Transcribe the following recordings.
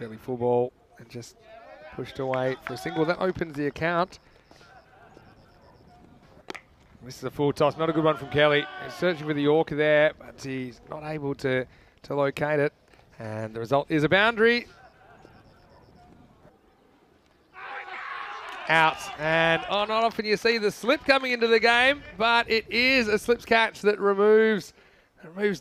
fairly full ball and just pushed away for a single. That opens the account. This is a full toss, not a good one from Kelly. He's searching for the Yorker there, but he's not able to locate it. And the result is a boundary. Out. And not often you see the slip coming into the game, but it is a slips catch that removes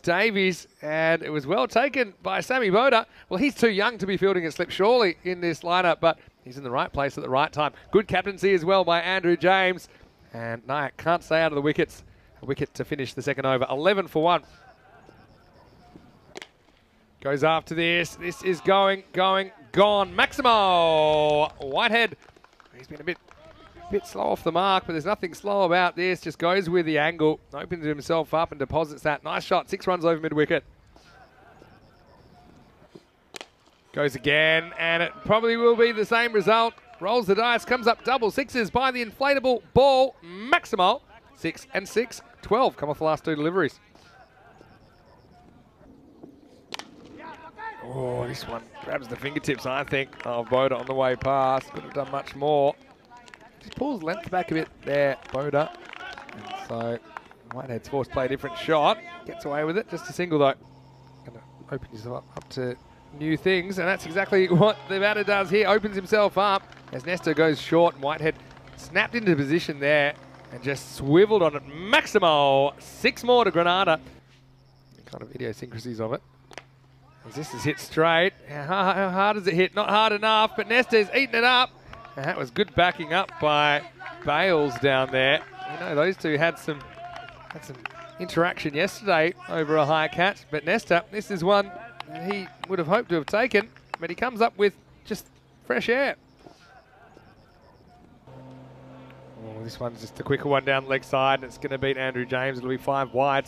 Davies, and it was well taken by Sammy Boda. Well, he's too young to be fielding a slip surely in this lineup, but he's in the right place at the right time. Good captaincy as well by Andrew James. And Nyack can't stay out of the wickets. A wicket to finish the second over. 11 for 1. Goes after this. This is gone. Maximo Whitehead. He's been a bit slow off the mark, but there's nothing slow about this. Just goes with the angle, opens himself up and deposits that. Nice shot. 6 runs over mid-wicket. Goes again, and it probably will be the same result. Rolls the dice, comes up double sixes by the inflatable ball. Maximo, 6 and 6, 12 come off the last 2 deliveries. Oh, this one grabs the fingertips, I think, of Boda on the way past. Could have done much more. Just pulls length back a bit there, Boda. And so Whitehead's forced to play a different shot. Gets away with it, just a single though. Going to open yourself up to new things, and that's exactly what the batter does here. Opens himself up as Nestor goes short, and Whitehead snapped into position there and just swiveled on it. Maximo, 6 more to Granada. The kind of idiosyncrasies of it. As this is hit straight. How hard does it hit? Not hard enough, but Nestor's eaten it up. And that was good backing up by Bales down there. You know, those two had some interaction yesterday over a high catch, but Nestor, this is one he would have hoped to have taken, but he comes up with just fresh air. Oh, this one's just a quicker one down the leg side, and it's going to beat Andrew James. It'll be 5 wide.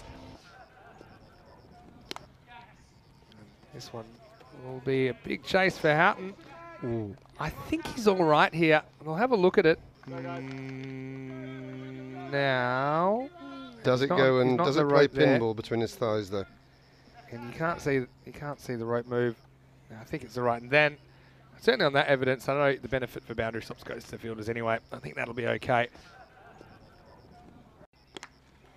This one will be a big chase for Houghton. Ooh. I think he's all right here. We'll have a look at it now. Does it go and does it play pinball between his thighs though? And you can't see the rope move. I think it's the right. And then certainly on that evidence, I know the benefit for boundary stops goes to the fielders anyway. I think that'll be okay.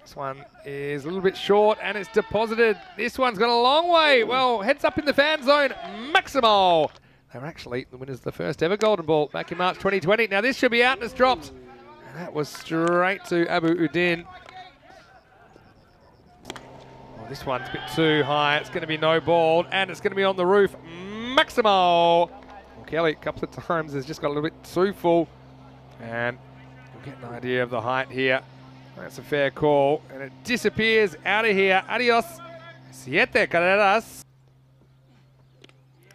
This one is a little bit short and it's deposited. This one's gone a long way. Well, heads up in the fan zone. Maximo. They were actually the winners of the first ever Golden Ball back in March 2020. Now this should be out and it's dropped. And that was straight to Abu Udin. Oh, this one's a bit too high. It's going to be no ball and it's going to be on the roof. Maximo. Well, Kelly, a couple of times, has just got a little bit too full. And you'll get an idea of the height here. That's a fair call, and it disappears out of here. Adios, 7 carreras.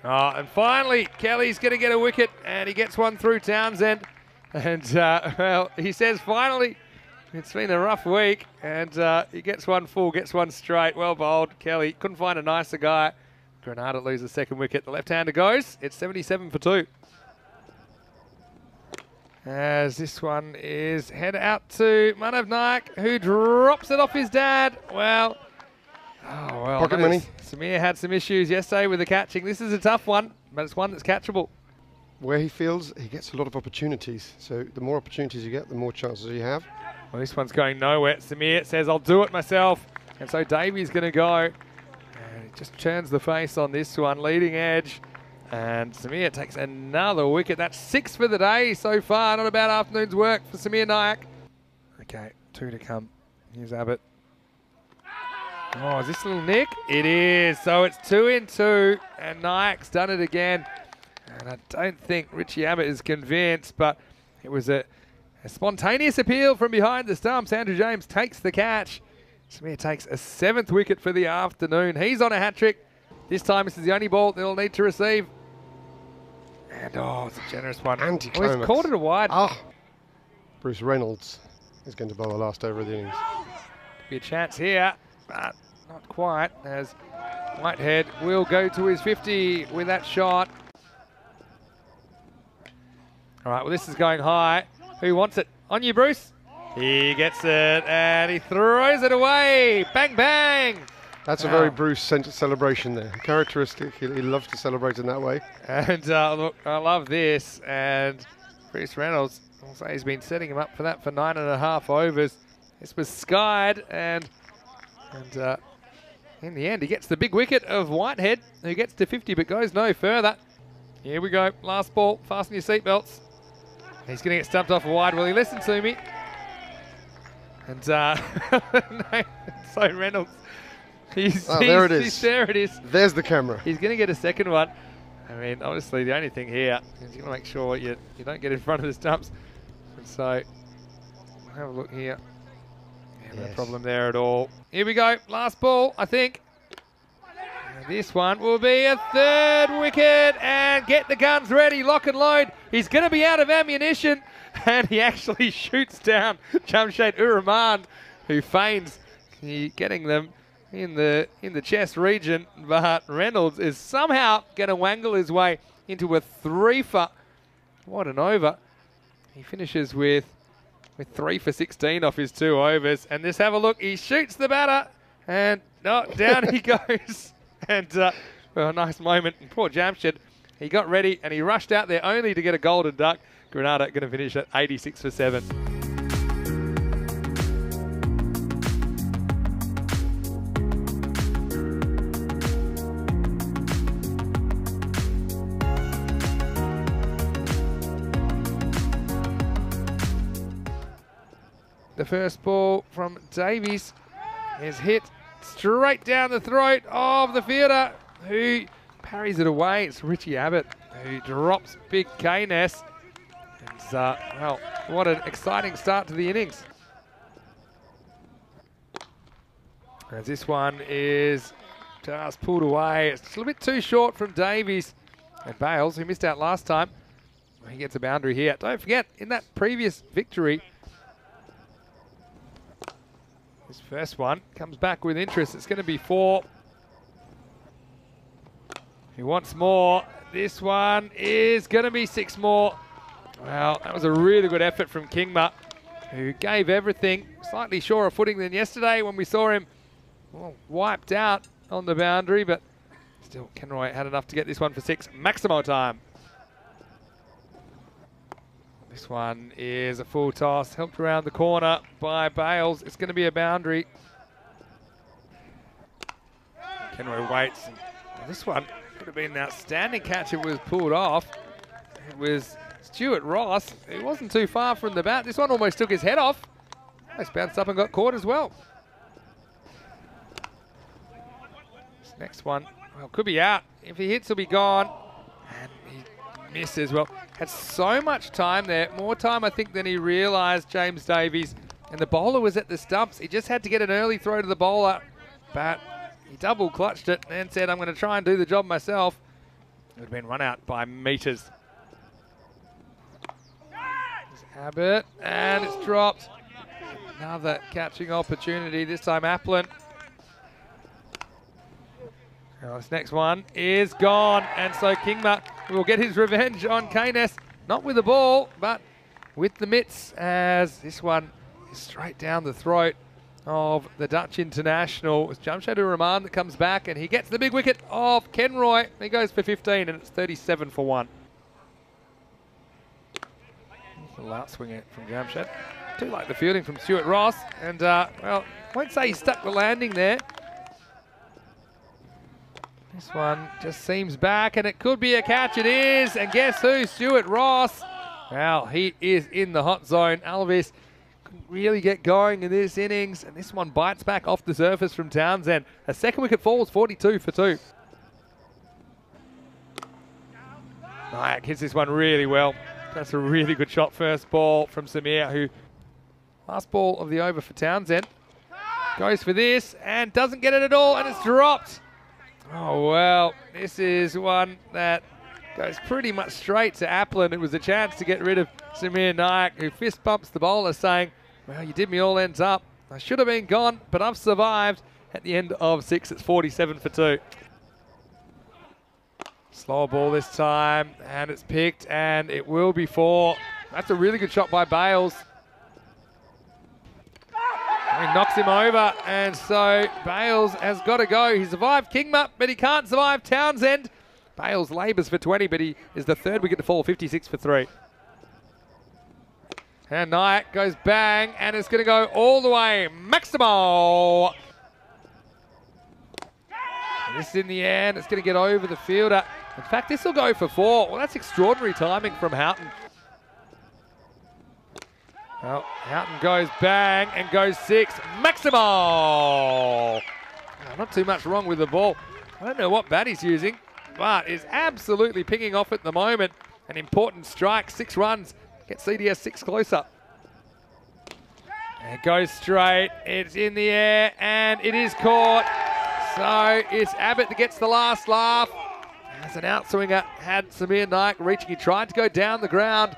And finally, Kelly's going to get a wicket, and he gets one through Townsend. And, well, he says finally, it's been a rough week, and he gets one full, gets one straight. Well bowled, Kelly. Couldn't find a nicer guy. Granada loses the second wicket. The left-hander goes. It's 77 for 2. As this one is head out to Manav Naik, who drops it off his dad. Well, pocket money. Samir had some issues yesterday with the catching. This is a tough one, but it's one that's catchable. Where he feels, he gets a lot of opportunities. So the more opportunities you get, the more chances you have. Well, this one's going nowhere. Samir says, I'll do it myself. And so Davey's going to go. And he just turns the face on this one, leading edge. And Samir takes another wicket. That's 6 for the day so far. Not a bad afternoon's work for Samir Naik. Okay, 2 to come. Here's Abbott. Oh, is this a little nick? It is. So it's 2 in 2. And Naik's done it again. And I don't think Richie Abbott is convinced, but it was a spontaneous appeal from behind the stumps. Andrew James takes the catch. Samir takes a 7th wicket for the afternoon. He's on a hat-trick. This time, this is the only ball they'll need to receive. And, oh, it's a generous one. Anti-climax. Oh, he's called it a wide. Ah, Bruce Reynolds is going to bowl the last over of the innings. Could be a chance here, but not quite, as Whitehead will go to his 50 with that shot. All right, well, this is going high. Who wants it? On you, Bruce. He gets it, and he throws it away. Bang, bang. That's a very Bruce celebration there. Characteristic. He loves to celebrate in that way. And look, I love this. And Bruce Reynolds, I'll say he's been setting him up for that for 9.5 overs. This was skied, and in the end, he gets the big wicket of Whitehead, who gets to 50 but goes no further. Here we go. Last ball. Fasten your seatbelts. He's going to get stumped off wide. Will he listen to me? And so Reynolds. There it is. There it is. There's the camera. He's going to get a second one. I mean, honestly, the only thing here is you're going to make sure you don't get in front of the stumps. And so, have a look here. Yeah, no problem there at all. Here we go. Last ball, I think. And this one will be a third wicket. And get the guns ready. Lock and load. He's going to be out of ammunition. And he actually shoots down Jamshed Ur-Rahman, who feigns getting them in the chest region, but Reynolds is somehow going to wangle his way into a 3 for. What an over! He finishes with 3 for 16 off his 2 overs, and just have a look. He shoots the batter, and down he goes. And well, a nice moment. And poor Jamshed, he got ready and he rushed out there only to get a golden duck. Granada going to finish at 86 for 7. The first ball from Davies is hit straight down the throat of the fielder, who parries it away. It's Richie Abbott who drops big K-Ness. And well, what an exciting start to the innings. As this one is just pulled away. It's a little bit too short from Davies. And Bales, who missed out last time, he gets a boundary here. Don't forget, in that previous victory, this first one comes back with interest. It's going to be 4. He wants more. This one is going to be 6 more. Well, that was a really good effort from Kingma, who gave everything. Slightly surer footing than yesterday when we saw him wiped out on the boundary, but still Kenroy had enough to get this one for 6. Maximo time. This one is a full toss, helped around the corner by Bales. It's going to be a boundary. Kenroy waits. And this one could have been an outstanding catch. It was pulled off. It was Stuart Ross. He wasn't too far from the bat. This one almost took his head off. Almost bounced up and got caught as well. This next one, well, could be out. If he hits, he'll be gone. And he misses. Well, had so much time there. More time, I think, than he realised, James Davies. And the bowler was at the stumps. He just had to get an early throw to the bowler. But he double clutched it and said, I'm going to try and do the job myself. It would have been run out by metres. Abbott, and it's dropped. Another catching opportunity, this time Applin. Now this next one is gone, and so Kingma will get his revenge on K-Ness. Not with the ball, but with the mitts, as this one is straight down the throat of the Dutch international. It's Jamshed Ur-Rahman that comes back, and he gets the big wicket of Kenroy. He goes for 15, and it's 37 for 1. A last swing from Jamshed. Do like the fielding from Stuart Ross. And, well, I won't say he stuck the landing there. This one just seems back, and it could be a catch. It is. And guess who? Stuart Ross. Well, he is in the hot zone. Alvis couldn't really get going in this innings. And this one bites back off the surface from Townsend. A second wicket falls, 42 for 2. Nayak hits this one really well. That's a really good shot. First ball from Samir, who last ball of the over for Townsend. Goes for this and doesn't get it at all, and it's dropped. Oh, well, this is one that goes pretty much straight to Applin. It was a chance to get rid of Samir Nayak, who fist bumps the bowler saying, well, you did me all ends up. I should have been gone, but I've survived. At the end of 6, it's 47 for 2. Slower ball this time, and it's picked, and it will be 4. That's a really good shot by Bales. He knocks him over, and so Bales has got to go. He survived Kingma, but he can't survive Townsend. Bales labours for 20, but he is the third wicket to fall, 56 for 3. And Nyack goes bang, and it's going to go all the way. Maximo! And this is in the air, and it's going to get over the fielder. In fact, this will go for 4. Well, that's extraordinary timing from Houghton. Well, Houghton goes bang and goes 6. Maximo! Oh, not too much wrong with the ball. I don't know what bat he's using, but is absolutely pinging off at the moment. An important strike, 6 runs. Get CDS 6 closer. And it goes straight. It's in the air, and it is caught. So it's Abbott that gets the last laugh. As an outswinger had Samir Naik reaching. He tried to go down the ground.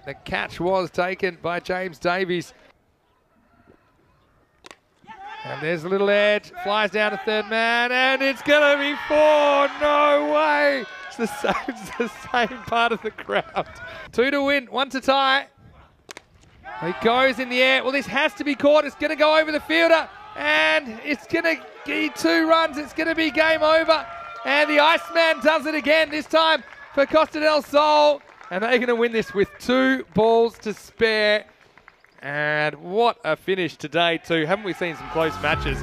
The catch was taken by James Davies. And there's a little edge. Flies down to third man, and it's going to be 4. No way. It's the same part of the crowd. 2 to win, 1 to tie. He goes in the air. Well, this has to be caught. It's going to go over the fielder, and it's going to be 2 runs. It's going to be game over. And the Iceman does it again, this time for Costa del Sol. And they're going to win this with 2 balls to spare. And what a finish today, too. Haven't we seen some close matches?